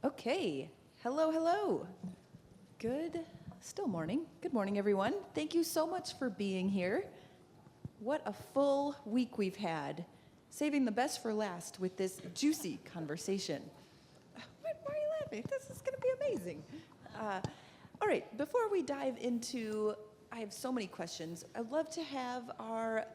Okay, hello, hello. Still morning. Good morning, everyone. Thank you so much for being here. What a full week we've had. Saving the best for last with this juicy conversation. Why are you laughing? This is going to be amazing. All right, before we dive into, I have so many questions. I'd love to have our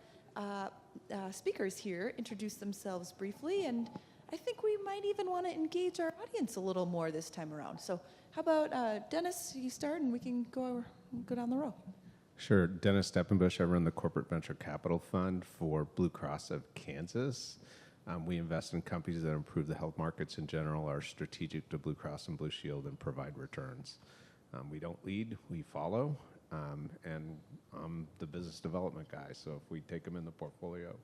speakers here introduce themselves briefly, and I think we might even want to engage our audience a little more this time around. So how about Dennis, you start and we can go down the row. Sure. Dennis Steppenbush. I run the Corporate Venture Capital Fund for Blue Cross of Kansas. We invest in companies that improve the health markets in general, are strategic to Blue Cross and Blue Shield, and provide returns. We don't lead, we follow, and I'm the business development guy. So if we take them in the portfolio,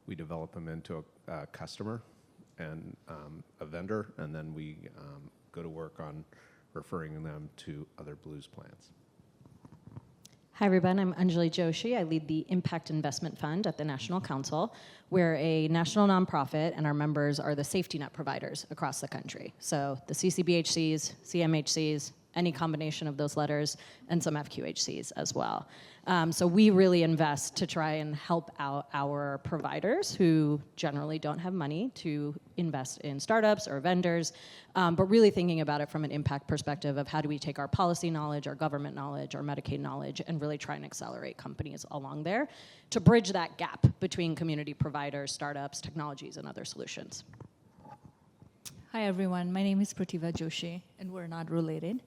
we develop them into a customer and a vendor, and then we go to work on referring them to other Blues plans. Hi, everyone. I'm Anjali Joshi. I lead the Impact Investment Fund at the National Council. We're a national nonprofit, and our members are the safety net providers across the country. So the CCBHCs, CMHCs, any combination of those letters, and some FQHCs as well. So we really invest to try and help out our providers who generally don't have money to invest in startups or vendors, but really thinking about it from an impact perspective of how do we take our policy knowledge, our government knowledge, our Medicaid knowledge, and really try and accelerate companies along there to bridge that gap between community providers, startups, technologies, and other solutions. Hi, everyone. My name is Prativa Joshi, and we're not related.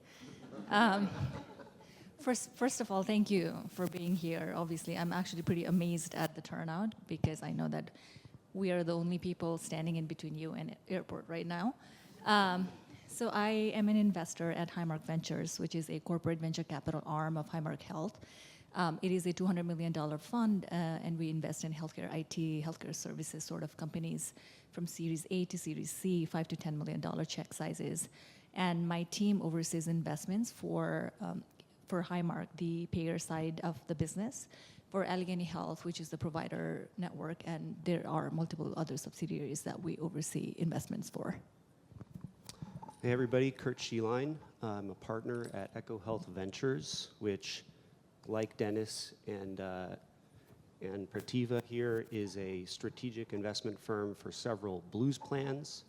First of all, thank you for being here. Obviously, I'm actually pretty amazed at the turnout because I know that we are the only people standing in between you and airport right now. So I am an investor at Highmark Ventures, which is a corporate venture capital arm of Highmark Health. It is a $200 million fund, and we invest in healthcare IT, healthcare services sort of companies from Series A to Series C, $5 to $10 million check sizes. And my team oversees investments for Highmark, the payer side of the business, for Allegheny Health, which is the provider network, and there are multiple other subsidiaries that we oversee investments for. Hey everybody, Kurt Sheeline. I'm a partner at Echo Health Ventures, which, like Dennis and Prativa here, is a strategic investment firm for several Blues plans.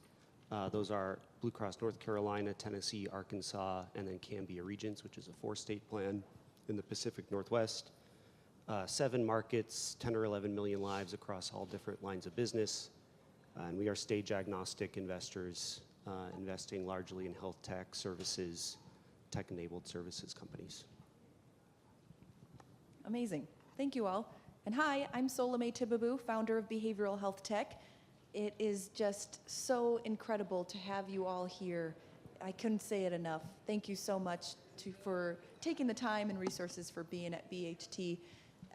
Those are Blue Cross North Carolina, Tennessee, Arkansas, and then Cambia Regents, which is a 4-state plan in the Pacific Northwest. 7 markets, 10 or 11 million lives across all different lines of business. And we are stage agnostic investors, investing largely in health tech services, tech-enabled services companies. Amazing. Thank you all. And hi, I'm Solomé Tibabu, founder of Behavioral Health Tech. It is just so incredible to have you all here. I couldn't say it enough. Thank you so much for taking the time and resources for being at BHT.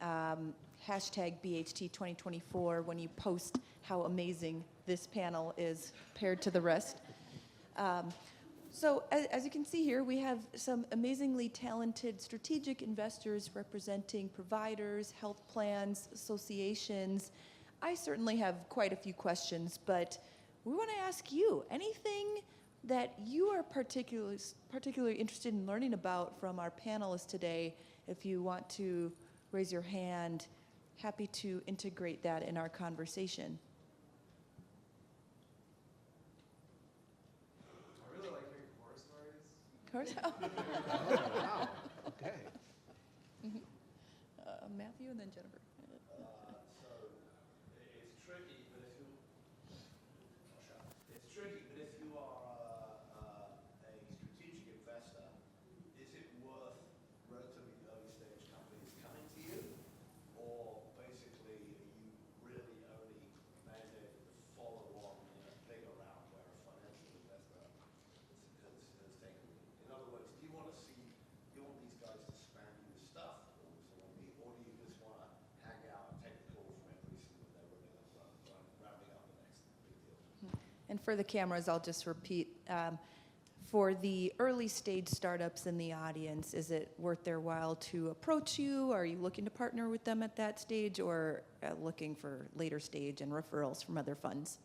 Hashtag BHT2024 when you post how amazing this panel is paired to the rest. So as you can see here, we have some amazingly talented strategic investors representing providers, health plans, associations. I certainly have quite a few questions, but we want to ask you anything that you are particularly interested in learning about from our panelists today. If you want to raise your hand, happy to integrate that in our conversation. I really like hearing horror stories. Wow. Okay. Matthew and then Jennifer. It's tricky, but if you are a strategic investor, is it worth relatively early stage companies coming to you, or basically are you really only mandated to follow on in a bigger round where a financial investor has taken you? In other words, do you want these guys to spam you with stuff, or do you just want to hang out and take a call from every single day when they're rounding up the next big deal? And for the cameras, I'll just repeat, for the early stage startups in the audience, is it worth their while to approach you? Are you looking to partner with them at that stage, or looking for later stage and referrals from other funds?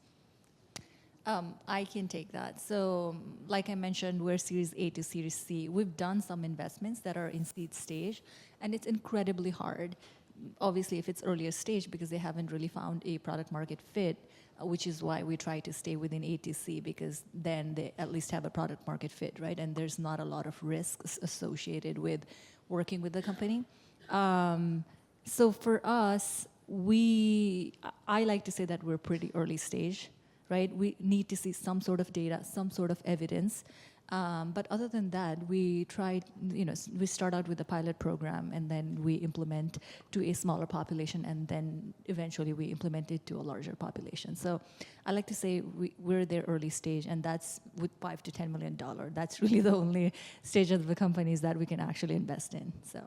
I can take that. So, like I mentioned, we're Series A to Series C. We've done some investments that are in seed stage, and it's incredibly hard. Obviously, if it's earlier stage, because they haven't really found a product market fit, which is why we try to stay within A to C, because then they at least have a product market fit, right? And there's not a lot of risks associated with working with the company. So for us, I like to say that we're pretty early stage, right? We need to see some sort of data, some sort of evidence. But other than that, we we start out with a pilot program, and then we implement to a smaller population, and then eventually we implement it to a larger population. So I like to say we're there early stage, and that's with $5 to $10 million. That's really the only stage of the companies that we can actually invest in. So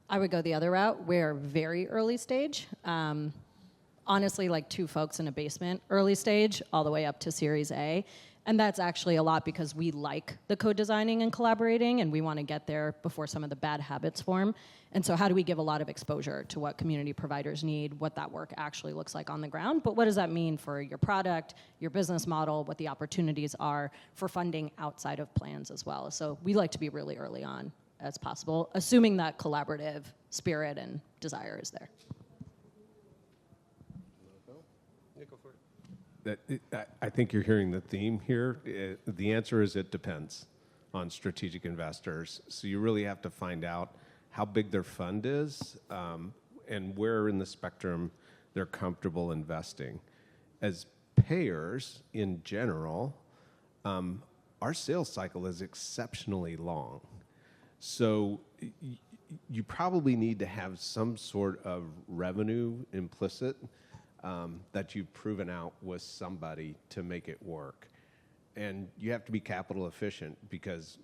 I would go the other route. We're very early stage. Honestly, like 2 folks in a basement, early stage, all the way up to Series A. And that's actually a lot because we like the co-designing and collaborating, and we want to get there before some of the bad habits form. And so how do we give a lot of exposure to what community providers need, what that work actually looks like on the ground, but what does that mean for your product, your business model, what the opportunities are for funding outside of plans as well. So we like to be really early on as possible, assuming that collaborative spirit and desire is there. I think you're hearing the theme here. The answer is it depends on strategic investors. So you really have to find out how big their fund is and where in the spectrum they're comfortable investing. As payers in general, our sales cycle is exceptionally long. So you probably need to have some sort of revenue implicit that you've proven out with somebody to make it work. And you have to be capital efficient because,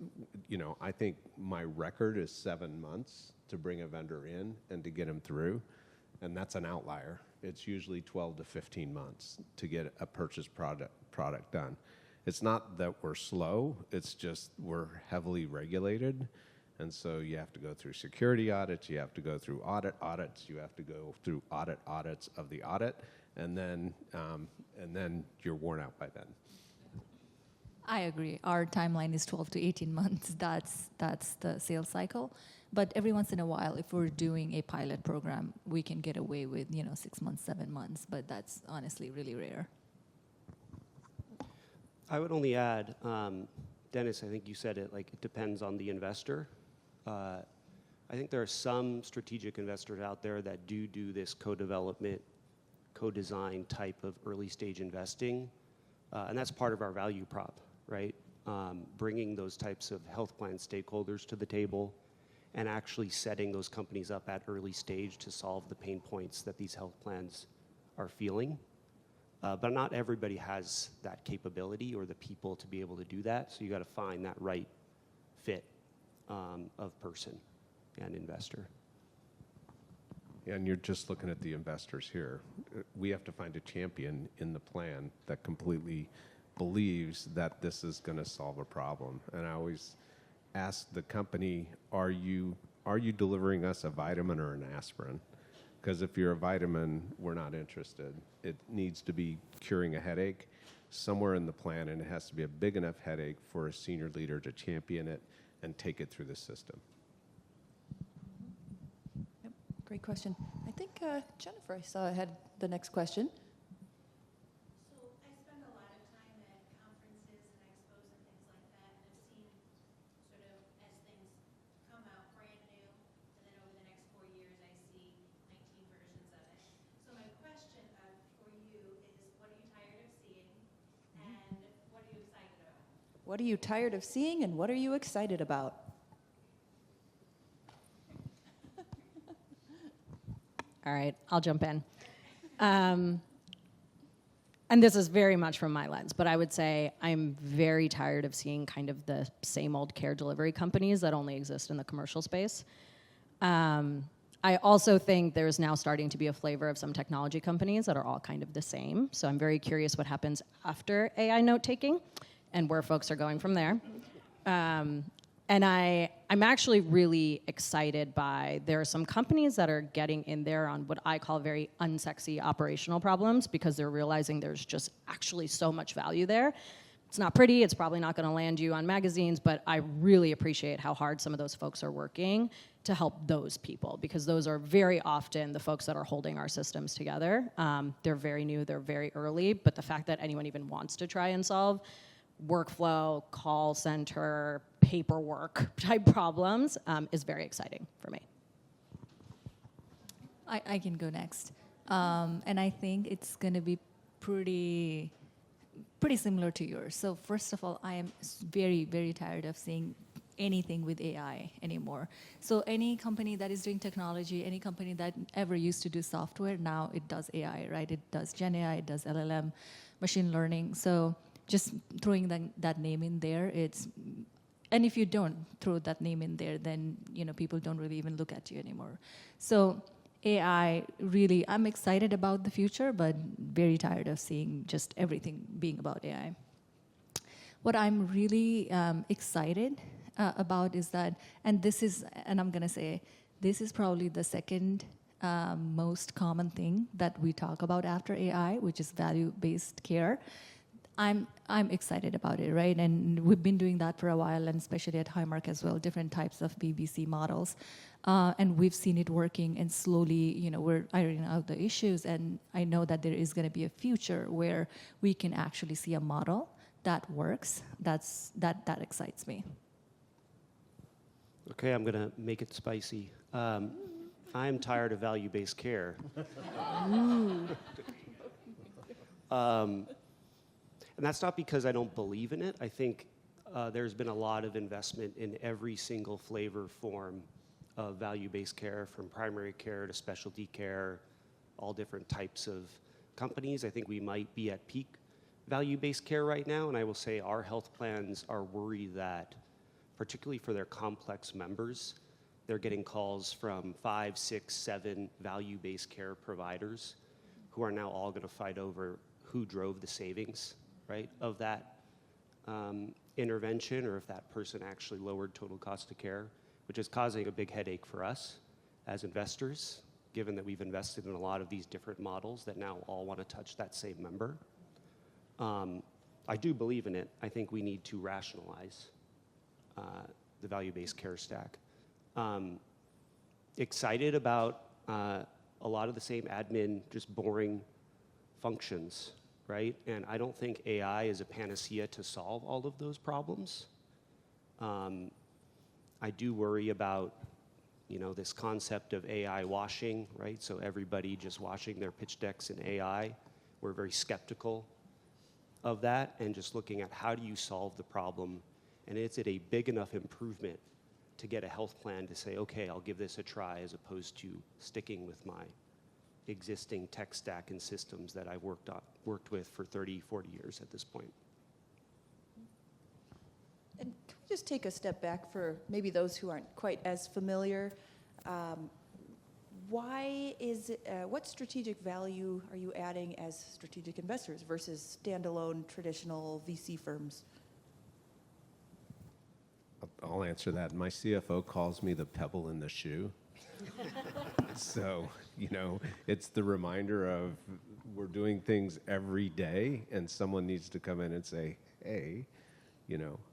I think my record is 7 months to bring a vendor in and to get them through. And that's an outlier. It's usually 12 to 15 months to get a purchase product done. It's not that we're slow, it's just we're heavily regulated. And so you have to go through security audits, you have to go through audits, you have to go through audits of the audit, and then you're worn out by then. I agree. Our timeline is 12 to 18 months. That's the sales cycle. But every once in a while, if we're doing a pilot program, we can get away with 6 months, 7 months. But that's honestly really rare. I would only add, Dennis, I think you said it, like it depends on the investor. I think there are some strategic investors out there that do this co-development, co-design type of early stage investing. And that's part of our value prop, right? Bringing those types of health plan stakeholders to the table and actually setting those companies up at early stage to solve the pain points that these health plans are feeling. But not everybody has that capability or the people to be able to do that. So you got to find that right fit of person and investor. And you're just looking at the investors here. We have to find a champion in the plan that completely believes that this is going to solve a problem. And I always ask the company, are you delivering us a vitamin or an aspirin? Because if you're a vitamin, we're not interested. It needs to be curing a headache somewhere in the plan, and it has to be a big enough headache for a senior leader to champion it and take it through the system. Yep, great question. I think Jennifer, I saw had the next question. So I spend a lot of time at conferences and expos and things like that, and I've seen sort of as things come out brand new, and then over the next 4 years I see 19 versions of it. So my question for you is, what are you tired of seeing, and what are you excited about? What are you tired of seeing, and what are you excited about? All right, I'll jump in. And this is very much from my lens, but I would say I'm very tired of seeing kind of the same old care delivery companies that only exist in the commercial space. I also think there's now starting to be a flavor of some technology companies that are all kind of the same. So I'm very curious what happens after AI note-taking and where folks are going from there. And I'm actually really excited by, there are some companies that are getting in there on what I call very unsexy operational problems because they're realizing there's just actually so much value there. It's not pretty, it's probably not gonna land you on magazines, but I really appreciate how hard some of those folks are working to help those people because those are very often the folks that are holding our systems together. They're very new, they're very early, but the fact that anyone even wants to try and solve workflow, call center, paperwork type problems is very exciting for me. I can go next. And I think it's going to be pretty similar to yours. So first of all, I am very, very tired of seeing anything with AI anymore. So any company that is doing technology, any company that ever used to do software, now it does AI, right? It does Gen AI, it does LLM, machine learning. So just throwing that name in there, and if you don't throw that name in there, then people don't really even look at you anymore. So AI, really, I'm excited about the future, but very tired of seeing just everything being about AI. What I'm really excited about is that, and I'm gonna say, this is probably the second most common thing that we talk about after AI, which is value-based care. I'm excited about it, right? And we've been doing that for a while, and especially at Highmark as well, different types of BBC models. And we've seen it working, and slowly, we're ironing out the issues. And I know that there is going to be a future where we can actually see a model that works. That excites me. Okay, I'm going to make it spicy. I'm tired of value-based care. And that's not because I don't believe in it. I think there's been a lot of investment in every single flavor form of value-based care, from primary care to specialty care, all different types of companies. I think we might be at peak value-based care right now, and I will say our health plans are worried that, particularly for their complex members, they're getting calls from 5, 6, 7 value-based care providers who are now all gonna fight over who drove the savings, right, of that intervention, or if that person actually lowered total cost of care, which is causing a big headache for us as investors, given that we've invested in a lot of these different models that now all want to touch that same member. I do believe in it. I think we need to rationalize the value-based care stack. Excited about a lot of the same admin, just boring functions, right? And I don't think AI is a panacea to solve all of those problems. I do worry about, this concept of AI washing, right? So everybody just washing their pitch decks in AI. We're very skeptical of that, and just looking at how do you solve the problem, and is it a big enough improvement to get a health plan to say, okay, I'll give this a try, as opposed to sticking with my existing tech stack and systems that I've worked with for 30, 40 years at this point. And can we just take a step back for maybe those who aren't quite as familiar? What strategic value are you adding as strategic investors versus standalone traditional VC firms? I'll answer that. My CFO calls me the pebble in the shoe. So, it's the reminder of we're doing things every day, and someone needs to come in and say, hey,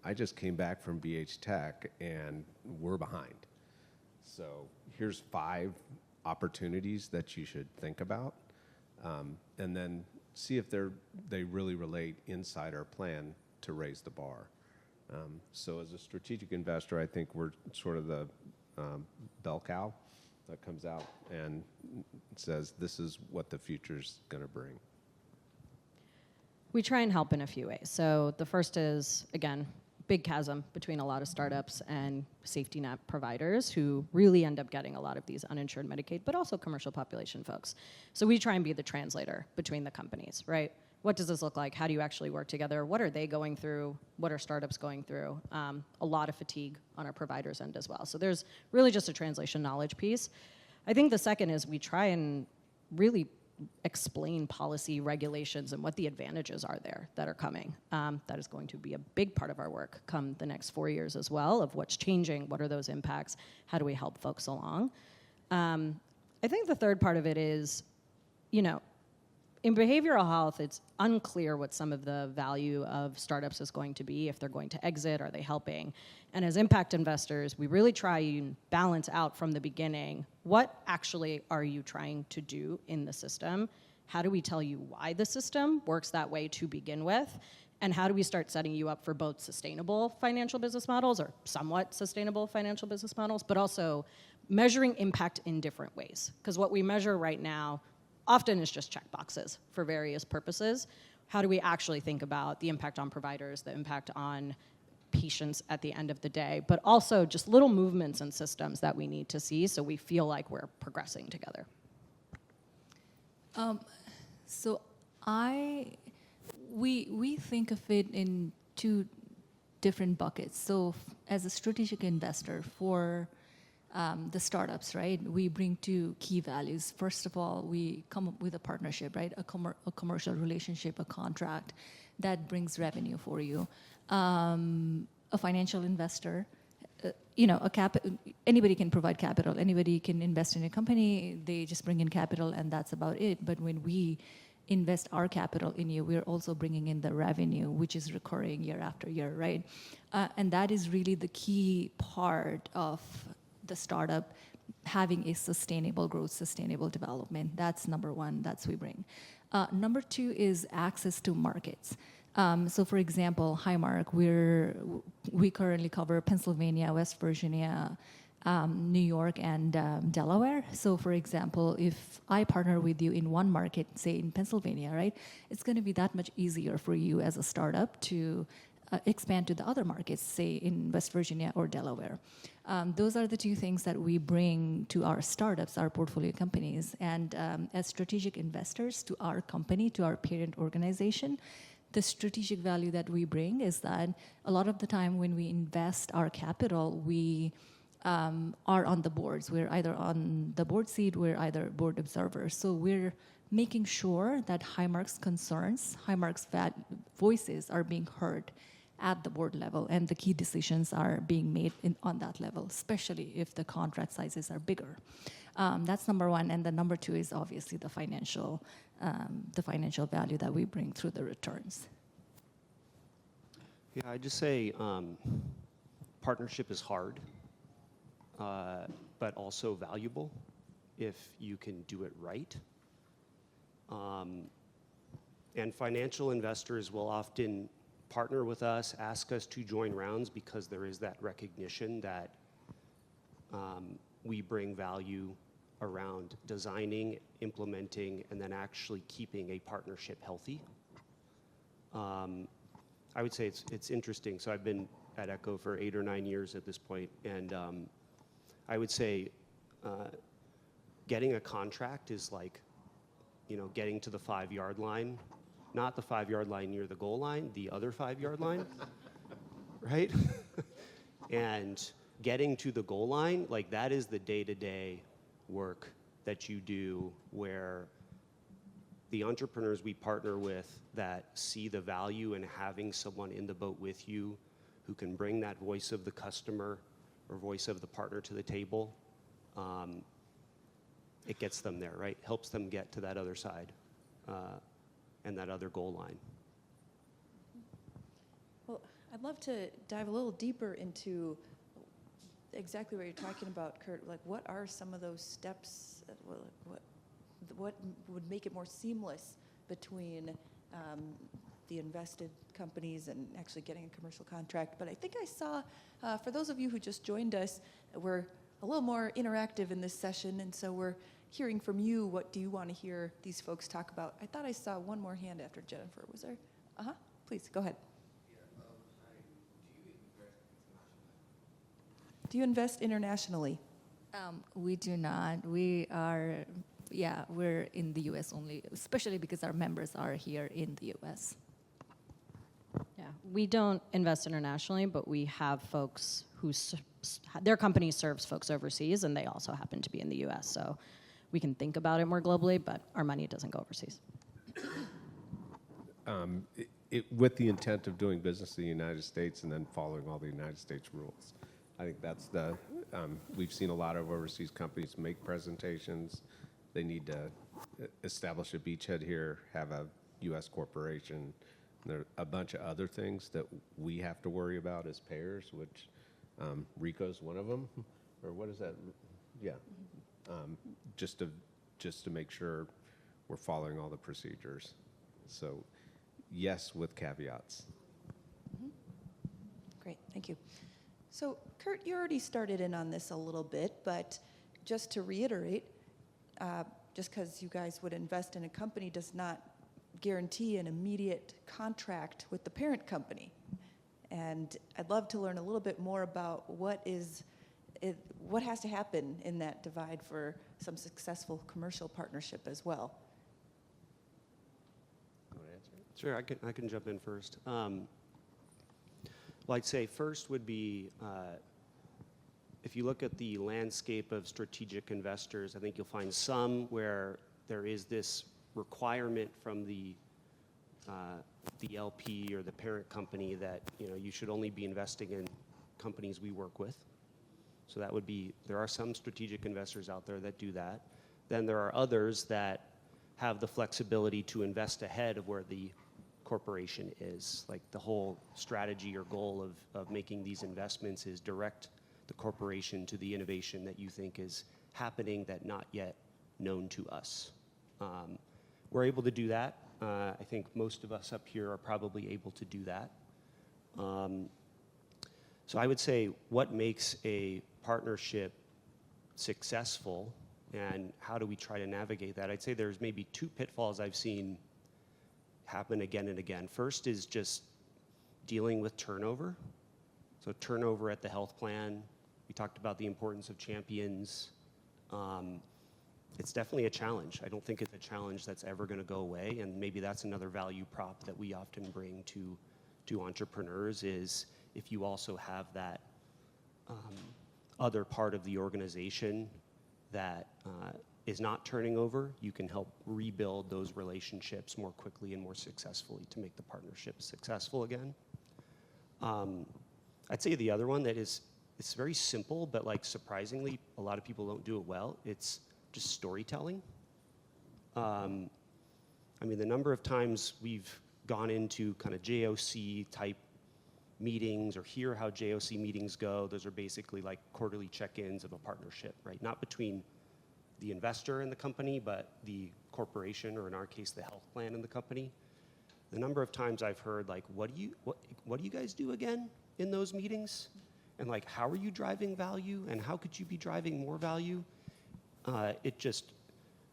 I just came back from BH Tech and we're behind. So here's 5 opportunities that you should think about, and then see if they really relate inside our plan to raise the bar. So as a strategic investor, I think we're sort of the bell cow that comes out and says, this is what the future's gonna bring. We try and help in a few ways. So the first is, again, big chasm between a lot of startups and safety net providers who really end up getting a lot of these uninsured Medicaid, but also commercial population folks. So we try and be the translator between the companies, right? What does this look like? How do you actually work together? What are they going through? What are startups going through? A lot of fatigue on our providers' end as well. So there's really just a translation knowledge piece. I think the second is we try and really explain policy regulations and what the advantages are there that are coming. That is going to be a big part of our work come the next 4 years as well, of what's changing, what are those impacts, how do we help folks along. I think the third part of it is, in behavioral health, it's unclear what some of the value of startups is going to be, if they're going to exit, are they helping? And as impact investors, we really try and balance out from the beginning, what actually are you trying to do in the system? How do we tell you why the system works that way to begin with? And how do we start setting you up for both sustainable financial business models, or somewhat sustainable financial business models, but also measuring impact in different ways? Because what we measure right now often is just check boxes for various purposes. How do we actually think about the impact on providers, the impact on patients at the end of the day, but also just little movements in systems that we need to see so we feel like we're progressing together? So we think of it in two different buckets. So as a strategic investor for the startups, right, we bring two key values. First of all, we come up with a partnership, right, a commercial relationship, a contract that brings revenue for you. A financial investor, anybody can provide capital, anybody can invest in a company, they just bring in capital and that's about it. But when we invest our capital in you, we're also bringing in the revenue, which is recurring year after year, right? And that is really the key part of the startup having a sustainable growth, sustainable development. That's number one, that's we bring. Number two is access to markets. So for example, Highmark, we currently cover Pennsylvania, West Virginia, New York, and Delaware. So for example, if I partner with you in one market, say in Pennsylvania, right, it's going to be that much easier for you as a startup to expand to the other markets, say in West Virginia or Delaware. Those are the two things that we bring to our startups, our portfolio companies. And as strategic investors to our company, to our parent organization, the strategic value that we bring is that a lot of the time when we invest our capital, we are on the boards. We're either on the board seat, we're either board observers. So we're making sure that Highmark's concerns, Highmark's voices are being heard at the board level, and the key decisions are being made on that level, especially if the contract sizes are bigger. That's number one, and the number two is obviously the financial value that we bring through the returns. Yeah, I'd just say partnership is hard, but also valuable if you can do it right. And financial investors will often partner with us, ask us to join rounds because there is that recognition that we bring value around designing, implementing, and then actually keeping a partnership healthy. I would say it's interesting. So I've been at Echo for 8 or 9 years at this point, and I would say getting a contract is like, getting to the 5-yard line. Not the 5-yard line near the goal line, the other 5-yard line, right? And getting to the goal line, like that is the day-to-day work that you do, where the entrepreneurs we partner with that see the value in having someone in the boat with you who can bring that voice of the customer or voice of the partner to the table, it gets them there, right? Helps them get to that other side. And that other goal line. Well, I'd love to dive a little deeper into exactly what you're talking about, Kurt. Like, what are some of those steps? What would make it more seamless between the invested companies and actually getting a commercial contract? But I think I saw, for those of you who just joined us, we're a little more interactive in this session, and so we're hearing from you. What do you want to hear these folks talk about? I thought I saw one more hand after Jennifer. Was there? Please, go ahead. Do you invest internationally? We do not. We are, we're in the U.S. only, especially because our members are here in the U.S. Yeah, we don't invest internationally, but we have folks who their company serves folks overseas, and they also happen to be in the U.S. So we can think about it more globally, but our money doesn't go overseas. With the intent of doing business in the United States and then following all the United States rules. I think that's we've seen a lot of overseas companies make presentations. They need to establish a beachhead here, have a U.S. corporation. There are a bunch of other things that we have to worry about as payers, which RICO's one of them, or what is that? Yeah, just to make sure we're following all the procedures. So, yes, with caveats. Great, thank you. So, Kurt, you already started in on this a little bit, but just to reiterate, just because you guys would invest in a company does not guarantee an immediate contract with the parent company. And I'd love to learn a little bit more about what has to happen in that divide for some successful commercial partnership as well. Sure, I can jump in first. Well, I'd say first would be, if you look at the landscape of strategic investors, I think you'll find some where there is this requirement from the LP or the parent company that you should only be investing in companies we work with. So that would be, there are some strategic investors out there that do that. Then there are others that have the flexibility to invest ahead of where the corporation is. Like the whole strategy or goal of making these investments is direct the corporation to the innovation that you think is happening that not yet known to us. We're able to do that. I think most of us up here are probably able to do that. So I would say what makes a partnership successful and how do we try to navigate that? I'd say there's maybe two pitfalls I've seen happen again and again. First is just dealing with turnover. So turnover at the health plan. We talked about the importance of champions. It's definitely a challenge. I don't think it's a challenge that's ever going to go away, and maybe that's another value prop that we often bring to entrepreneurs is if you also have that other part of the organization that is not turning over, you can help rebuild those relationships more quickly and more successfully to make the partnership successful again. I'd say the other one that is, it's very simple, but like surprisingly, a lot of people don't do it well. It's just storytelling. I mean, the number of times we've gone into kind of JOC type meetings or hear how JOC meetings go, those are basically like quarterly check-ins of a partnership, right? Not between the investor and the company, but the corporation, or in our case, the health plan and the company. The number of times I've heard like, what do you guys do again in those meetings? And like, how are you driving value? And how could you be driving more value? It just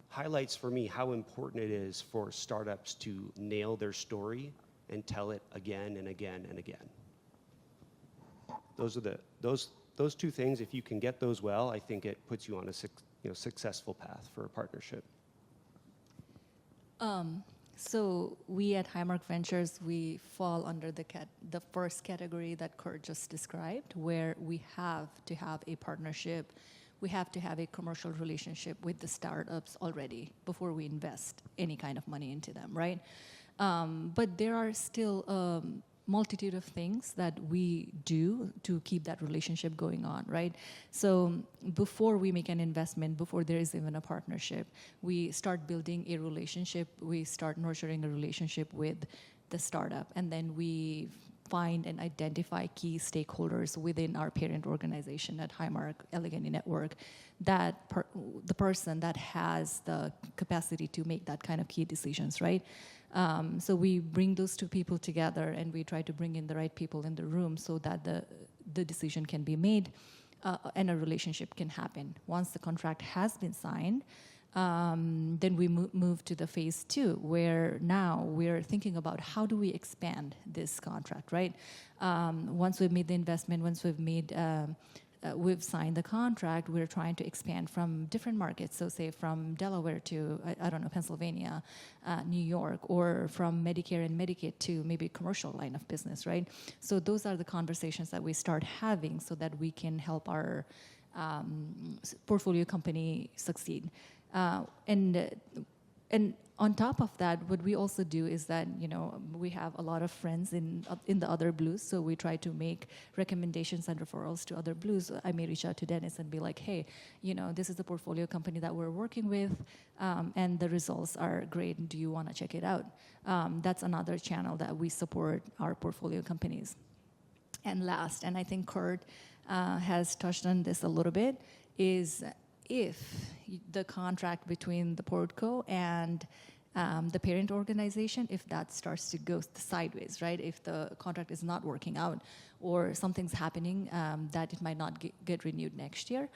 highlights for me how important it is for startups to nail their story and tell it again and again and again. Those two things, if you can get those well, I think it puts you on a successful path for a partnership. So we at Highmark Ventures, we fall under the first category that Kurt just described, where we have to have a partnership. We have to have a commercial relationship with the startups already before we invest any kind of money into them, right? But there are still multitude of things that we do to keep that relationship going on, right? So before we make an investment, before there is even a partnership, we start building a relationship, we start nurturing a relationship with the startup, and then we find and identify key stakeholders within our parent organization at Highmark Allegheny Network, that the person that has the capacity to make that kind of key decisions, right? So we bring those two people together and we try to bring in the right people in the room so that the decision can be made and a relationship can happen. Once the contract has been signed, then we move to the phase 2, where now we're thinking about how do we expand this contract, right? Once we've made the investment, once we've signed the contract, we're trying to expand from different markets. So say from Delaware to, I don't know, Pennsylvania, New York, or from Medicare and Medicaid to maybe commercial line of business, right? So those are the conversations that we start having so that we can help our portfolio company succeed. And on top of that, what we also do is that, we have a lot of friends in the other blues, so we try to make recommendations and referrals to other blues. I may reach out to Dennis and be like, hey, this is the portfolio company that we're working with, and the results are great. Do you want to check it out? That's another channel that we support our portfolio companies. And last, and I think Kurt has touched on this a little bit, is if the contract between the portco and the parent organization, if that starts to go sideways, right? If the contract is not working out or something's happening that it might not get renewed next year,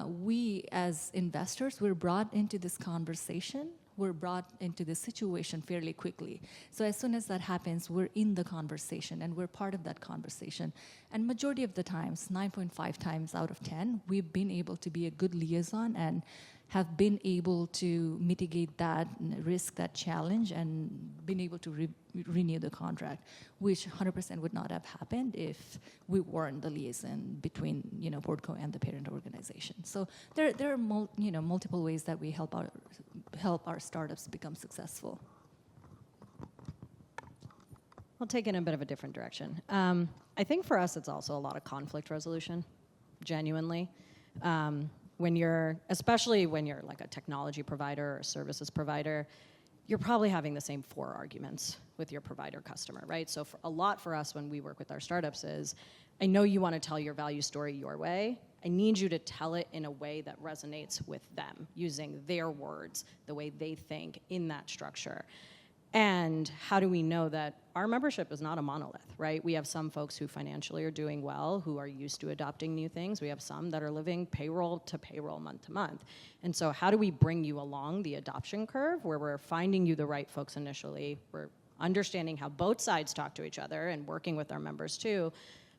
we as investors, we're brought into this conversation. We're brought into this situation fairly quickly. So as soon as that happens, we're in the conversation and we're part of that conversation. And majority of the times, 9.5 times out of 10, we've been able to be a good liaison and have been able to mitigate that risk, that challenge, and been able to renew the contract, which 100% would not have happened if we weren't the liaison between portco and the parent organization. So there are multiple ways that we help our startups become successful. I'll take it in a bit of a different direction. I think for us, it's also a lot of conflict resolution, genuinely. Especially when you're like a technology provider or a services provider, you're probably having the same 4 arguments with your provider customer, right? So a lot for us when we work with our startups is, I know you want to tell your value story your way. I need you to tell it in a way that resonates with them, using their words, the way they think in that structure. And how do we know that our membership is not a monolith, right? We have some folks who financially are doing well, who are used to adopting new things. We have some that are living payroll to payroll, month to month. And so how do we bring you along the adoption curve where we're finding you the right folks initially, we're understanding how both sides talk to each other and working with our members too,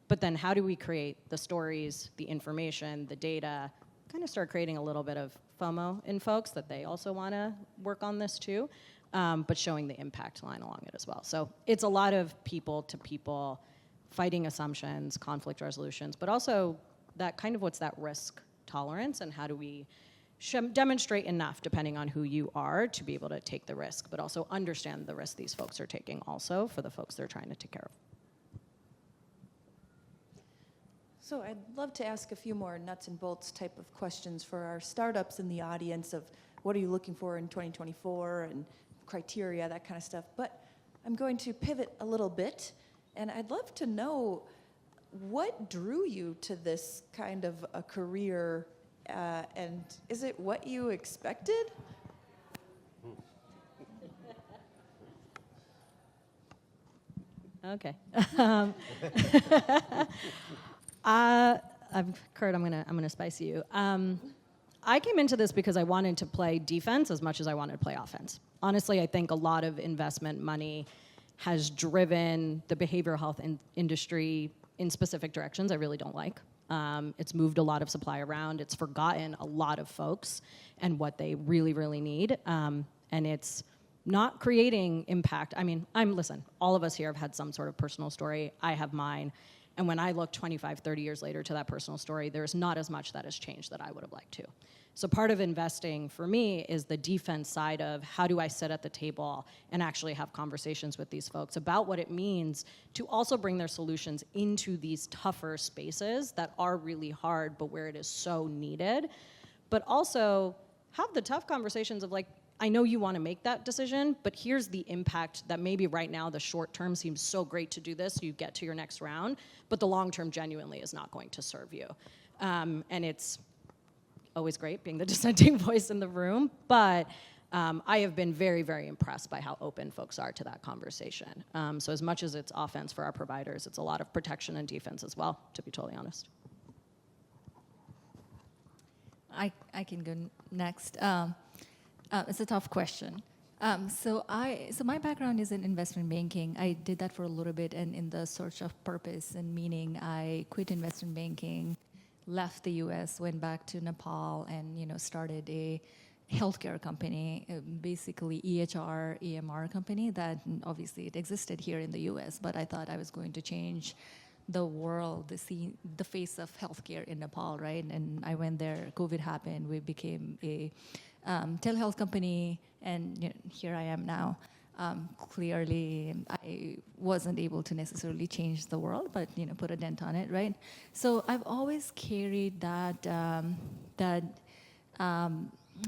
but then how do we create the stories, the information, the data, kind of start creating a little bit of FOMO in folks that they also want to work on this too. But showing the impact line along it as well. So it's a lot of people to people fighting assumptions, conflict resolutions, but also that kind of what's that risk tolerance and how do we demonstrate enough, depending on who you are, to be able to take the risk, but also understand the risk these folks are taking also for the folks they're trying to take care of. So I'd love to ask a few more nuts and bolts type of questions for our startups in the audience of what are you looking for in 2024 and criteria, that kind of stuff. But I'm going to pivot a little bit, and I'd love to know what drew you to this kind of a career, and is it what you expected? Okay. Kurt, I'm gonna spice you. I came into this because I wanted to play defense as much as I wanted to play offense. Honestly, I think a lot of investment money has driven the behavioral health industry in specific directions I really don't like. It's moved a lot of supply around. It's forgotten a lot of folks and what they really, really need. And it's not creating impact. I mean, listen, all of us here have had some sort of personal story. I have mine. And when I look 25, 30 years later to that personal story, there's not as much that has changed that I would have liked to. So part of investing for me is the defense side of how do I sit at the table and actually have conversations with these folks about what it means to also bring their solutions into these tougher spaces that are really hard, but where it is so needed. But also have the tough conversations of like, I know you want to make that decision, but here's the impact that maybe right now the short term seems so great to do this, so you get to your next round, but the long term genuinely is not going to serve you. And it's always great being the dissenting voice in the room, but I have been very, very impressed by how open folks are to that conversation. So as much as it's offense for our providers, it's a lot of protection and defense as well, to be totally honest. I can go next. It's a tough question. So my background is in investment banking. I did that for a little bit, and in the search of purpose and meaning, I quit investment banking, left the U.S., went back to Nepal, and started a healthcare company, basically EHR, EMR company that obviously it existed here in the U.S. But I thought I was going to change the world, the face of healthcare in Nepal, right? And I went there. COVID happened. We became a telehealth company, and here I am now. Clearly, I wasn't able to necessarily change the world, but put a dent on it, right? So I've always carried that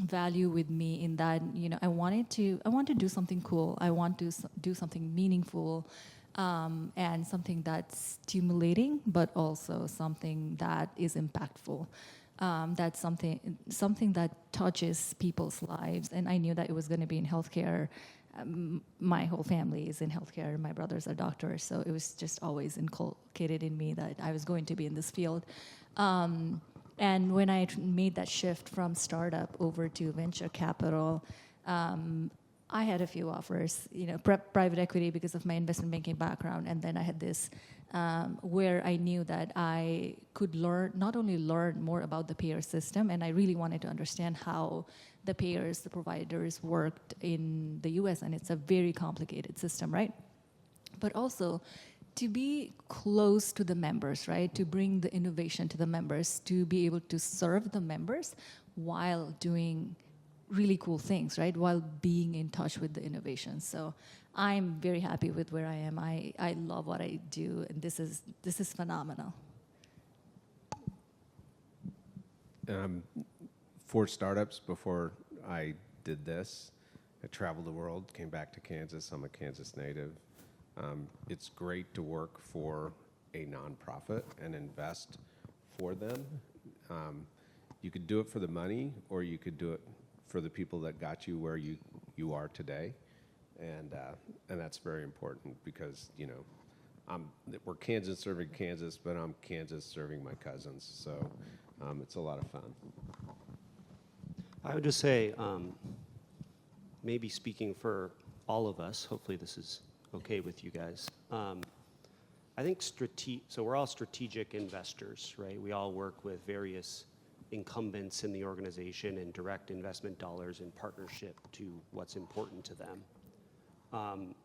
value with me, in that I want to do something cool. I want to do something meaningful, and something that's stimulating, but also something that is impactful. That's something that touches people's lives, and I knew that it was going to be in healthcare. My whole family is in healthcare. My brothers are doctors, so it was just always inculcated in me that I was going to be in this field. And when I made that shift from startup over to venture capital, I had a few offers, private equity because of my investment banking background, and then I had this where I knew that I could not only learn more about the payer system, and I really wanted to understand how the payers, the providers worked in the US, and it's a very complicated system, right? But also to be close to the members, right? To bring the innovation to the members, to be able to serve the members while doing really cool things, right? While being in touch with the innovation. So I'm very happy with where I am. I love what I do, and this is phenomenal. For startups, before I did this, I traveled the world, came back to Kansas. I'm a Kansas native. It's great to work for a nonprofit and invest for them. You could do it for the money, or you could do it for the people that got you where you are today, and that's very important because we're Kansas serving Kansas, but I'm Kansas serving my cousins, so it's a lot of fun. I would just say, maybe speaking for all of us, hopefully this is okay with you guys. I think so we're all strategic investors, right? We all work with various incumbents in the organization and direct investment dollars in partnership to what's important to them.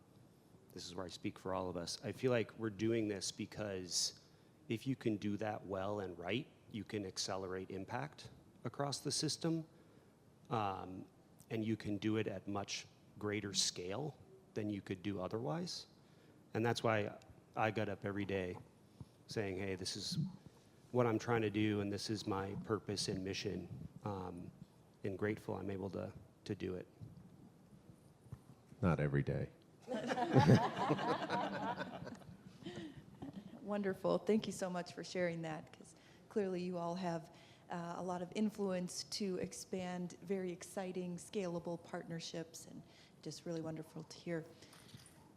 This is where I speak for all of us. I feel like we're doing this because if you can do that well and right, you can accelerate impact across the system, and you can do it at much greater scale than you could do otherwise. And that's why I got up every day saying, hey, this is what I'm trying to do, and this is my purpose and mission, and grateful I'm able to do it. Not every day. Wonderful. Thank you so much for sharing that, because clearly you all have a lot of influence to expand very exciting, scalable partnerships, and just really wonderful to hear.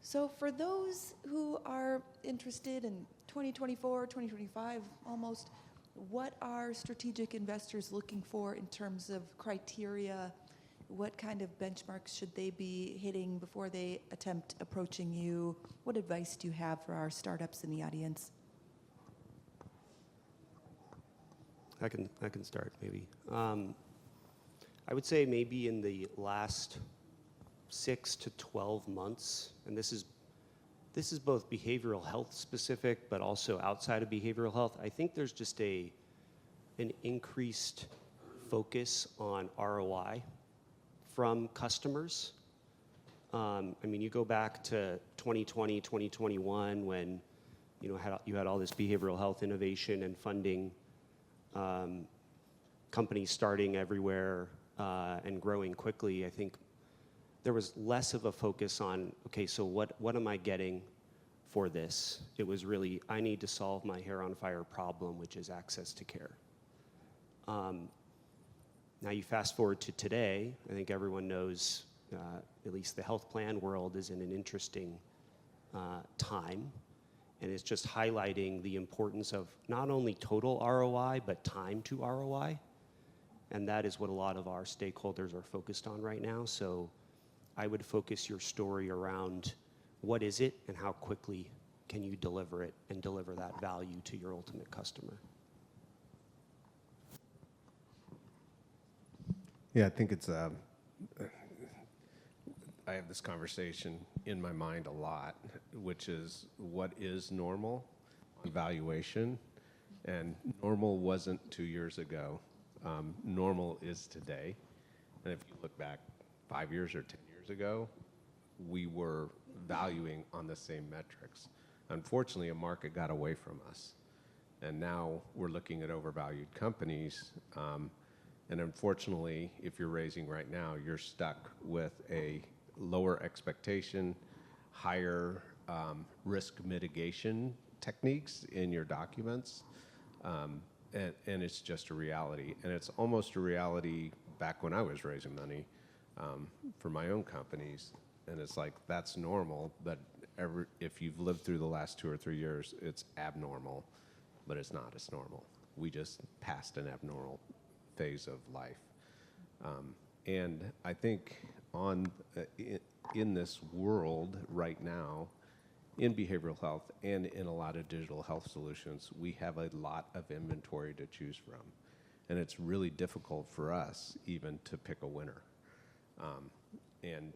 So for those who are interested in 2024, 2025 almost, what are strategic investors looking for in terms of criteria? What kind of benchmarks should they be hitting before they attempt approaching you? What advice do you have for our startups in the audience? I can start maybe. I would say maybe in the last 6 to 12 months, and this is both behavioral health specific, but also outside of behavioral health. I think there's just an increased focus on ROI from customers. You go back to 2020, 2021, when you had all this behavioral health innovation and funding, companies starting everywhere and growing quickly. I think there was less of a focus on, okay, so what am I getting for this? It was really, I need to solve my hair on fire problem, which is access to care. Now you fast forward to today, I think everyone knows, at least the health plan world is in an interesting time, and it's just highlighting the importance of not only total ROI, but time to ROI, and that is what a lot of our stakeholders are focused on right now. So I would focus your story around what is it and how quickly can you deliver it and deliver that value to your ultimate customer. Yeah, I think it's, I have this conversation in my mind a lot, which is what is normal on valuation, and normal wasn't 2 years ago. Normal is today, And if you look back 5 years or 10 years ago, we were valuing on the same metrics. Unfortunately, a market got away from us. And now we're looking at overvalued companies. And unfortunately, if you're raising right now, you're stuck with a lower expectation, higher risk mitigation techniques in your documents. And it's just a reality. And it's almost a reality back when I was raising money for my own companies. And it's like, that's normal, but if you've lived through the last 2 or 3 years, it's abnormal, but it's not as normal. We just passed an abnormal phase of life. And I think in this world right now, in behavioral health and in a lot of digital health solutions, we have a lot of inventory to choose from. And it's really difficult for us even to pick a winner. And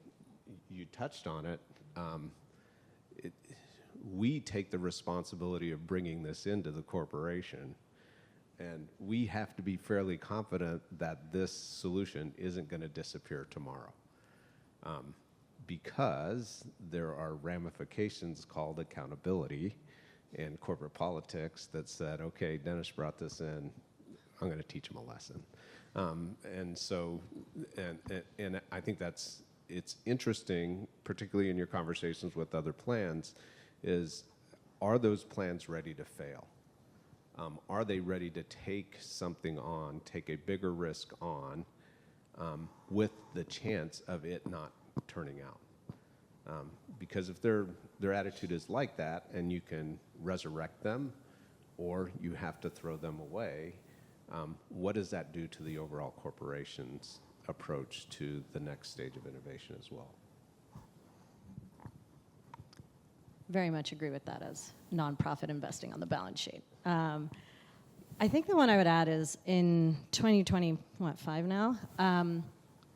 you touched on it. We take the responsibility of bringing this into the corporation, and we have to be fairly confident that this solution isn't going to disappear tomorrow, because there are ramifications called accountability and corporate politics that said, okay, Dennis brought this in, I'm going to teach him a lesson. And I think it's interesting, particularly in your conversations with other plans, are those plans ready to fail? Are they ready to take something on, take a bigger risk on, with the chance of it not turning out? Because if their attitude is like that, and you can resurrect them, or you have to throw them away, what does that do to the overall corporation's approach to the next stage of innovation as well? Very much agree with that as nonprofit investing on the balance sheet. I think the one I would add is in 2025 now,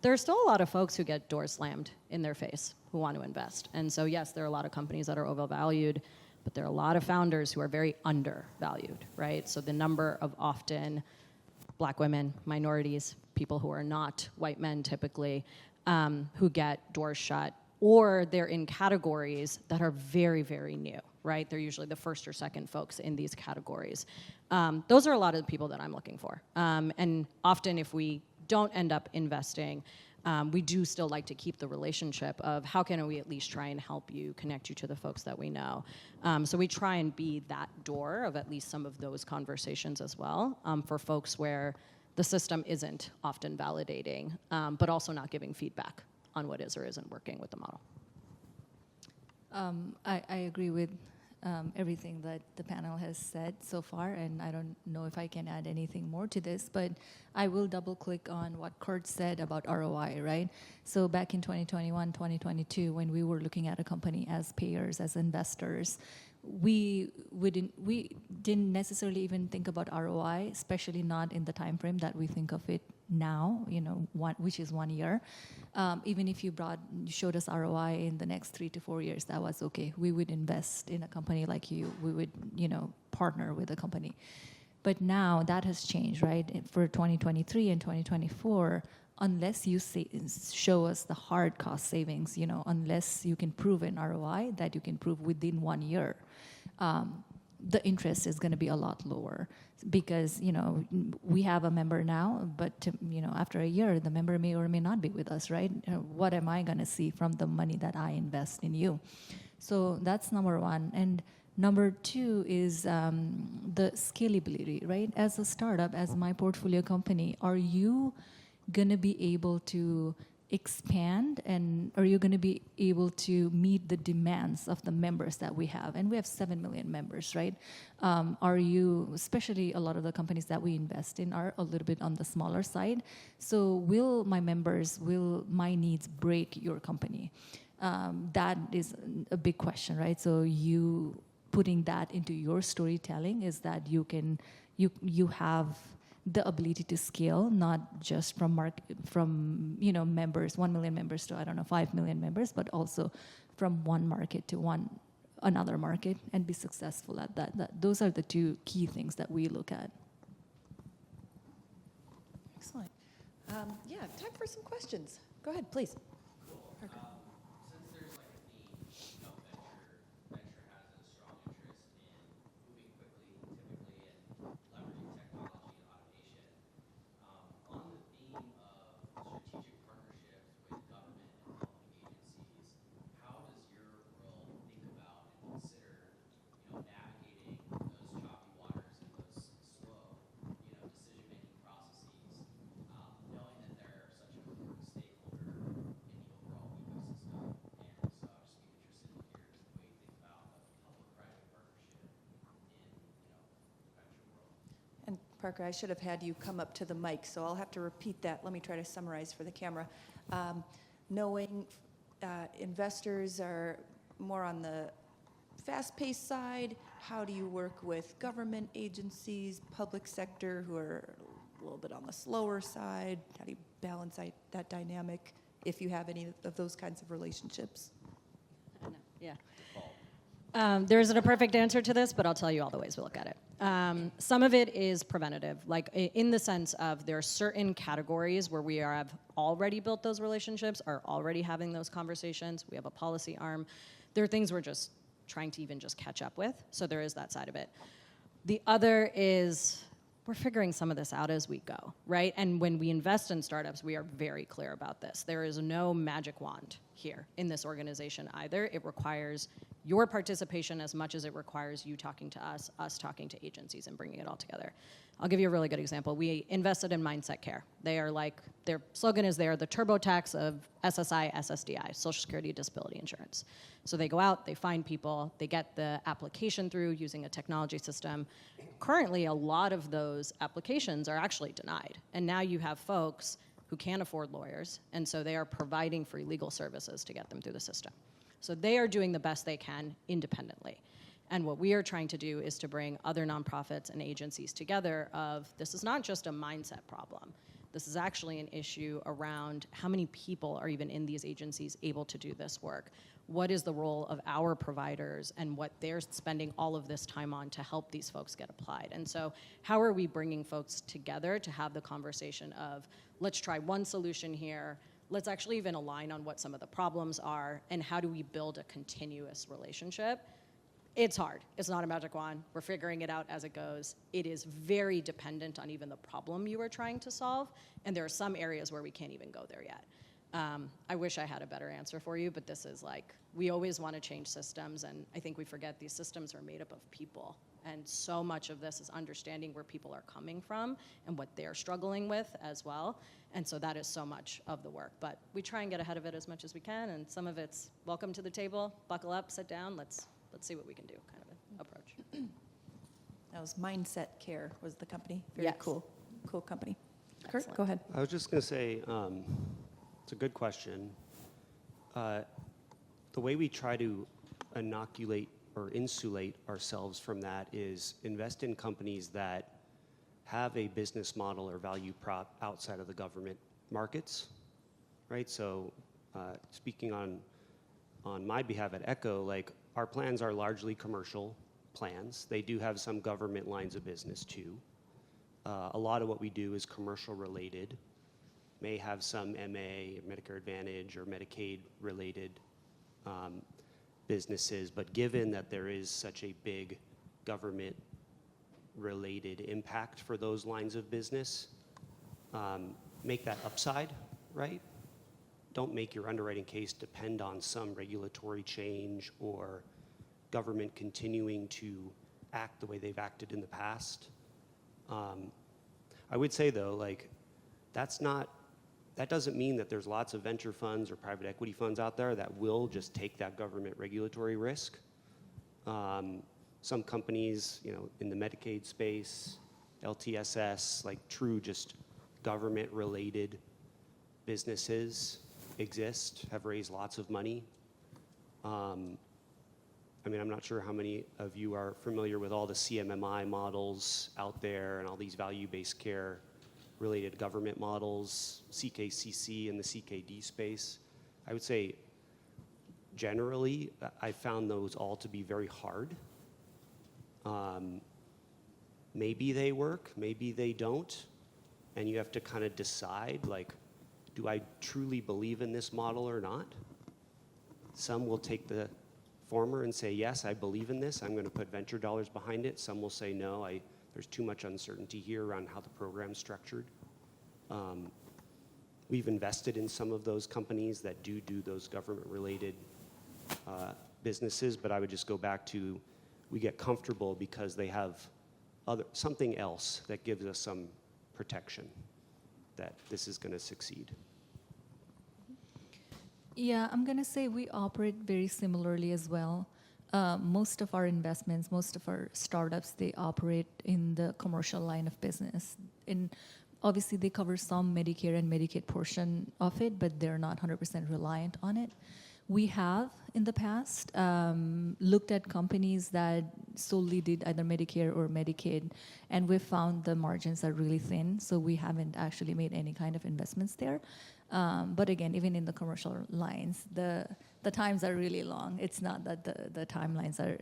there are still a lot of folks who get doors slammed in their face who want to invest. And so yes, there are a lot of companies that are overvalued, but there are a lot of founders who are very undervalued, right? So the number of often Black women, minorities, people who are not white men typically, who get doors shut, or they're in categories that are very, very new, right? They're usually the first or second folks in these categories. Those are a lot of the people that I'm looking for. And often if we don't end up investing, we do still like to keep the relationship of how can we at least try and help you, connect you to the folks that we know. So we try and be that door of at least some of those conversations as well, for folks where the system isn't often validating, but also not giving feedback on what is or isn't working with the model. I agree with everything that the panel has said so far, and I don't know if I can add anything more to this, but I will double click on what Kurt said about ROI, right? So back in 2021, 2022, when we were looking at a company as payers, as investors, we didn't necessarily even think about ROI, especially not in the time frame that we think of it now, which is 1 year. Even if you showed us ROI in the next 3 to 4 years, that was okay. We would invest in a company like you. We would, partner with a company. But now that has changed, right? For 2023 and 2024, unless you show us the hard cost savings, unless you can prove an ROI that you can prove within 1 year, the interest is going to be a lot lower because, we have a member now, but, after a year, the member may or may not be with us, right? What am I going to see from the money that I invest in you? So that's number one. And number two is the scalability, right? As a startup, as my portfolio company, are you going to be able to expand, and are you going to be able to meet the demands of the members that we have? And we have 7 million members, right? Are you, especially a lot of the companies that we invest in are a little bit on the smaller side. So will my needs break your company? That is a big question, right? So you putting that into your storytelling is that you have the ability to scale, not just from members, 1 million members to 5 million members, but also from one market to another market, and be successful at that. Those are the two key things that we look at. Excellent. Yeah, time for some questions. Go ahead, please. Parker. Since there's like a theme, venture has a strong interest in moving quickly, typically, and leveraging technology and automation. On the theme of strategic partnerships with government and public agencies, how does your role think about and consider, navigating those choppy waters and those slow, decision-making processes, knowing that they're such an important stakeholder in the overall ecosystem? And so I'd just be interested to hear the way you think about a public-private partnership in, the venture world. And Parker, I should have had you come up to the mic, so I'll have to repeat that. Let me try to summarize for the camera. Knowing investors are more on the fast-paced side, how do you work with government agencies, public sector who are a little bit on the slower side? How do you balance that dynamic if you have any of those kinds of relationships? I know, yeah. There isn't a perfect answer to this, but I'll tell you all the ways we look at it. Some of it is preventative, like in the sense of there are certain categories where we have already built those relationships, are already having those conversations. We have a policy arm. There are things we're just trying to even just catch up with. So there is that side of it. The other is we're figuring some of this out as we go, right? And when we invest in startups, we are very clear about this. There is no magic wand here in this organization either. It requires your participation as much as it requires you talking to us talking to agencies and bringing it all together. I'll give you a really good example. We invested in Mindset Care. They are like, their slogan is they're the TurboTax of SSI, SSDI, Social Security Disability Insurance. So they go out, they find people, they get the application through using a technology system. Currently, a lot of those applications are actually denied. And now you have folks who can't afford lawyers, and so they are providing free legal services to get them through the system. So they are doing the best they can independently. And what we are trying to do is to bring other nonprofits and agencies together of this is not just a mindset problem. This is actually an issue around how many people are even in these agencies able to do this work. What is the role of our providers and what they're spending all of this time on to help these folks get applied? And so how are we bringing folks together to have the conversation of let's try one solution here, let's actually even align on what some of the problems are, and how do we build a continuous relationship? It's hard. It's not a magic wand. We're figuring it out as it goes. It is very dependent on even the problem you are trying to solve, and there are some areas where we can't even go there yet. I wish I had a better answer for you, but this is like, we always want to change systems, and I think we forget these systems are made up of people, and so much of this is understanding where people are coming from and what they're struggling with as well, and so that is so much of the work. But we try and get ahead of it as much as we can, and some of it's welcome to the table, buckle up, sit down, let's see what we can do kind of an approach. That was Mindset Care was the company. Very Yes. cool company. Kurt, Excellent. go ahead. I was just going to say, it's a good question. The way we try to inoculate or insulate ourselves from that is invest in companies that have a business model or value prop outside of the government markets, right? So speaking on my behalf at Echo, like our plans are largely commercial plans. They do have some government lines of business too. A lot of what we do is commercial related, may have some MA, Medicare Advantage, or Medicaid related businesses, but given that there is such a big government related impact for those lines of business, make that upside, right? Don't make your underwriting case depend on some regulatory change or government continuing to act the way they've acted in the past. I would say though, like, that doesn't mean that there's lots of venture funds or private equity funds out there that will just take that government regulatory risk. Some companies, in the Medicaid space, LTSS, like true just government-related businesses exist, have raised lots of money. I'm not sure how many of you are familiar with all the CMMI models out there and all these value-based care related government models, CKCC in the CKD space. I would say generally, I found those all to be very hard. Maybe they work, maybe they don't. and you have to kind of decide, like, do I truly believe in this model or not? Some will take the former and say, yes, I believe in this. I'm going to put venture dollars behind it. Some will say, no, there's too much uncertainty here around how the program's structured. We've invested in some of those companies that do those government-related businesses, but I would just go back to, we get comfortable because they have something else that gives us some protection that this is going to succeed. Yeah, I'm going to say we operate very similarly as well. Most of our investments, most of our startups, they operate in the commercial line of business. Obviously, they cover some Medicare and Medicaid portion of it, but they're not 100% reliant on it. We have, in the past, looked at companies that solely did either Medicare or Medicaid, and we found the margins are really thin, so we haven't actually made any kind of investments there. But again, even in the commercial lines, the times are really long. It's not that the timelines are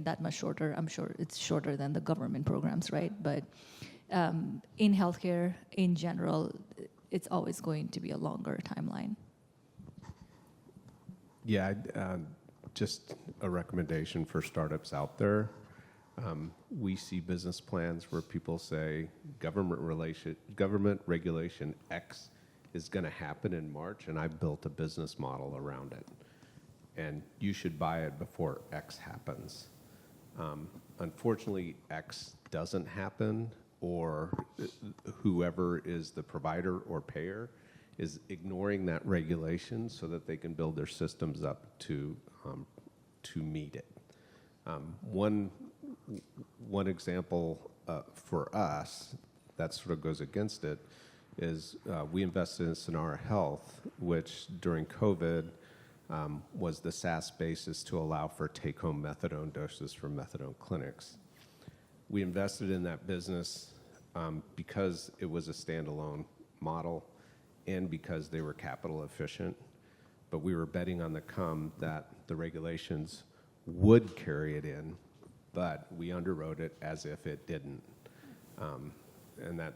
that much shorter. I'm sure it's shorter than the government programs, right? But in healthcare, in general, it's always going to be a longer timeline. Yeah, just a recommendation for startups out there. We see business plans where people say government regulation X is going to happen in March, and I built a business model around it. And you should buy it before X happens. Unfortunately, X doesn't happen, or whoever is the provider or payer is ignoring that regulation so that they can build their systems up to meet it. One example for us that sort of goes against it is we invested in Sonara Health, which during COVID was the SaaS basis to allow for take-home methadone doses from methadone clinics. We invested in that business because it was a standalone model and because they were capital efficient, but we were betting on the come that the regulations would carry it in, but we underwrote it as if it didn't. And that,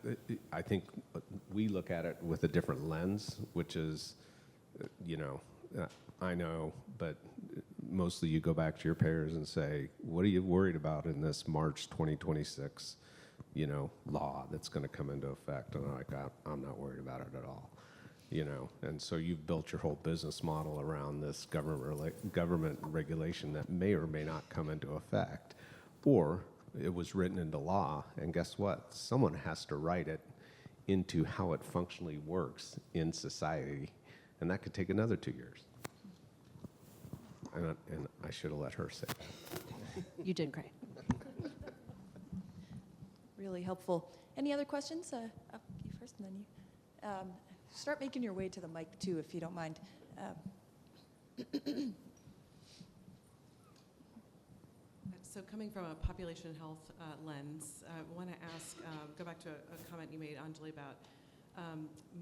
I think we look at it with a different lens, which is, I know, but mostly you go back to your payers and say, what are you worried about in this March 2026, law that's going to come into effect? And I'm like, I'm not worried about it at all. And so you've built your whole business model around this government regulation that may or may not come into effect, or it was written into law, and guess what? Someone has to write it into how it functionally works in society, and that could take another 2 years. And I should have let her say that. You did great. Really helpful. Any other questions? You first, and then you. Start making your way to the mic, too, if you don't mind. So coming from a population health lens, I want to ask, go back to a comment you made, Anjali, about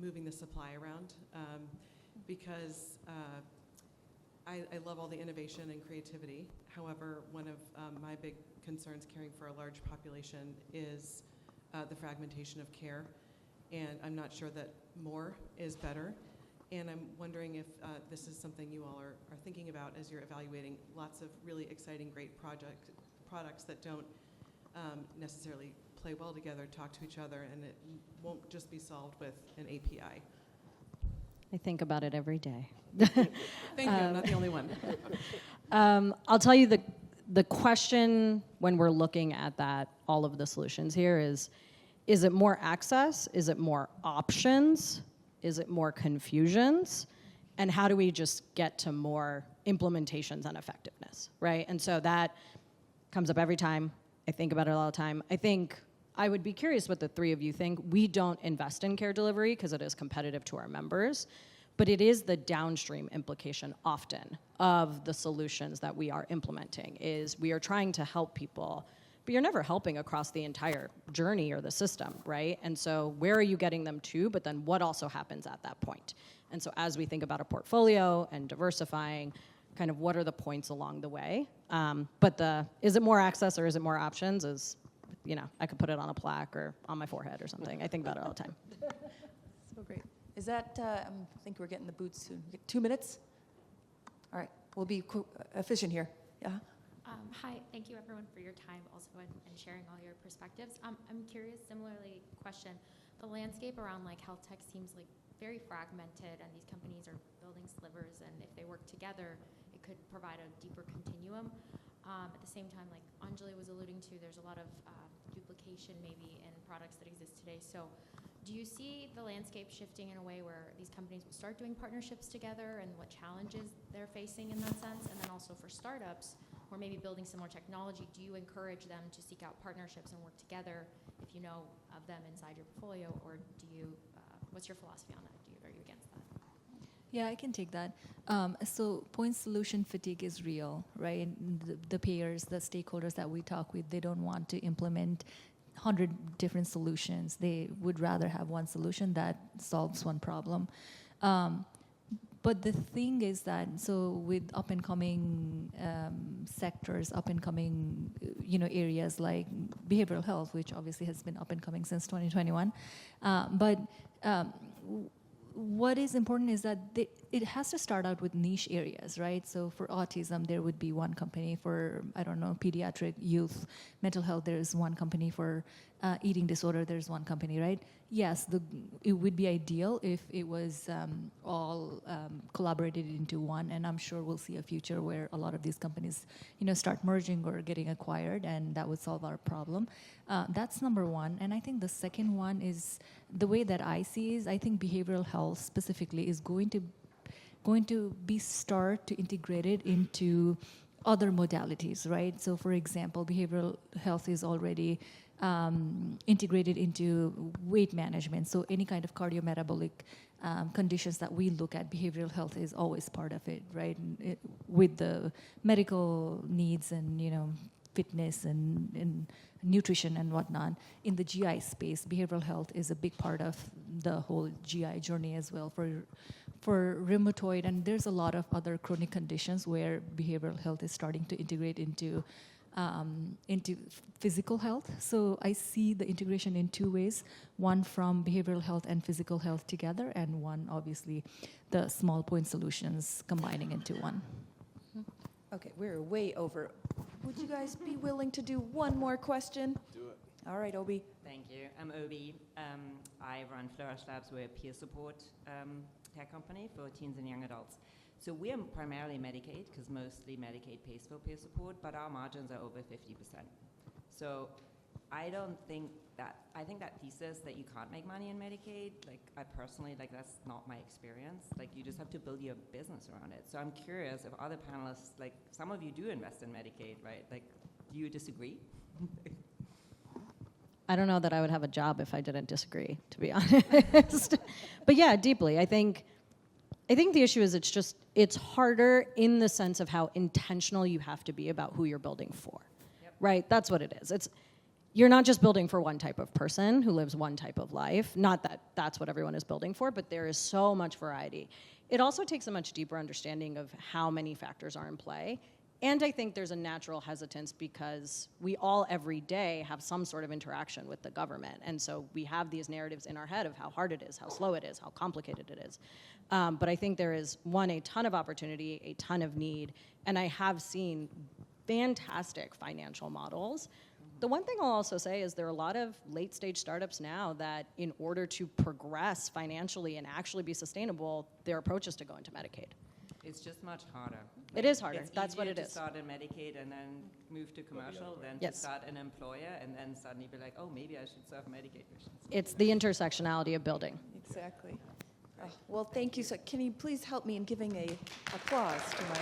moving the supply around, because I love all the innovation and creativity. However, one of my big concerns caring for a large population is the fragmentation of care, and I'm not sure that more is better. And I'm wondering if this is something you all are thinking about as you're evaluating lots of really exciting, great products that don't necessarily play well together, talk to each other, and it won't just be solved with an API. I think about it every day. Thank you, I'm not the only one. I'll tell you the question when we're looking at that, all of the solutions here is it more access? Is it more options? Is it more confusions? And how do we just get to more implementations and effectiveness, right? And so that comes up every time. I think about it all the time. I think I would be curious what the three of you think. We don't invest in care delivery because it is competitive to our members, but it is the downstream implication often of the solutions that we are implementing is we are trying to help people, but you're never helping across the entire journey or the system, right? And so where are you getting them to, but then what also happens at that point? And so as we think about a portfolio and diversifying, kind of what are the points along the way? But is it more access or is it more options is I could put it on a plaque or on my forehead or something. I think about it all the time. So great. Is that, I think we're getting the boots soon. 2 minutes? All right, we'll be efficient here. Yeah. Hi, thank you everyone for your time also and sharing all your perspectives. I'm curious, similarly, question, the landscape around like health tech seems like very fragmented and these companies are building slivers, and if they work together, it could provide a deeper continuum. At the same time, like Anjali was alluding to, there's a lot of duplication maybe in products that exist today. So do you see the landscape shifting in a way where these companies will start doing partnerships together, and what challenges they're facing in that sense? And then also for startups, or maybe building similar technology, do you encourage them to seek out partnerships and work together if you know of them inside your portfolio, or do you, what's your philosophy on that? Are you against that? Yeah, I can take that. So point solution fatigue is real, right? The payers, the stakeholders that we talk with, they don't want to implement 100 different solutions. They would rather have one solution that solves one problem. But the thing is that, so with up and coming sectors, up and coming areas like behavioral health, which obviously has been up and coming since 2021, what is important is that it has to start out with niche areas, right? So for autism, there would be one company. For, I don't know, pediatric youth mental health, there's one company. For eating disorder, there's one company, right? Yes, it would be ideal if it was all collaborated into one, and I'm sure we'll see a future where a lot of these companies, start merging or getting acquired, and that would solve our problem. That's number one. And I think the second one is, the way that I see is, I think behavioral health specifically is going to be start to integrate it into other modalities, right? So for example, behavioral health is already integrated into weight management. So any kind of cardiometabolic conditions that we look at, behavioral health is always part of it, right? And with the medical needs and, fitness and nutrition and whatnot. In the GI space, behavioral health is a big part of the whole GI journey as well for rheumatoid, and there's a lot of other chronic conditions where behavioral health is starting to integrate into physical health. So I see the integration in two ways, one from behavioral health and physical health together, and one, obviously, the small point solutions combining into one. Okay, we're way over. Would you guys be willing to do one more question? Do it. All right, Obi. Thank you. I'm Obi. I run Flourish Labs. We're a peer support tech company for teens and young adults. So we are primarily Medicaid, because mostly Medicaid pays for peer support, but our margins are over 50%. So I think that thesis that you can't make money in Medicaid, I personally, that's not my experience. You just have to build your business around it. So I'm curious if other panelists, some of you do invest in Medicaid, right? Do you disagree? I don't know that I would have a job if I didn't disagree, to be honest. But yeah, deeply. I think the issue is it's harder in the sense of how intentional you have to be about who you're building for, right? That's what it is. You're not just building for one type of person who lives one type of life. Not that that's what everyone is building for, but there is so much variety. It also takes a much deeper understanding of how many factors are in play. And I think there's a natural hesitance because we all every day have some sort of interaction with the government. And so we have these narratives in our head of how hard it is, how slow it is, how complicated it is. But I think there is, one, a ton of opportunity, a ton of need, and I have seen fantastic financial models. The one thing I'll also say is there are a lot of late-stage startups now that, in order to progress financially and actually be sustainable, their approach is to go into Medicaid. It's just much harder. It is harder. It's That's what it easier is. to start in Medicaid and then move to commercial than Yes. to start an employer and then suddenly be like, oh, maybe I should serve Medicaid patients. It's the intersectionality of building. Exactly. Well, thank you. So can you please help me in giving a applause to my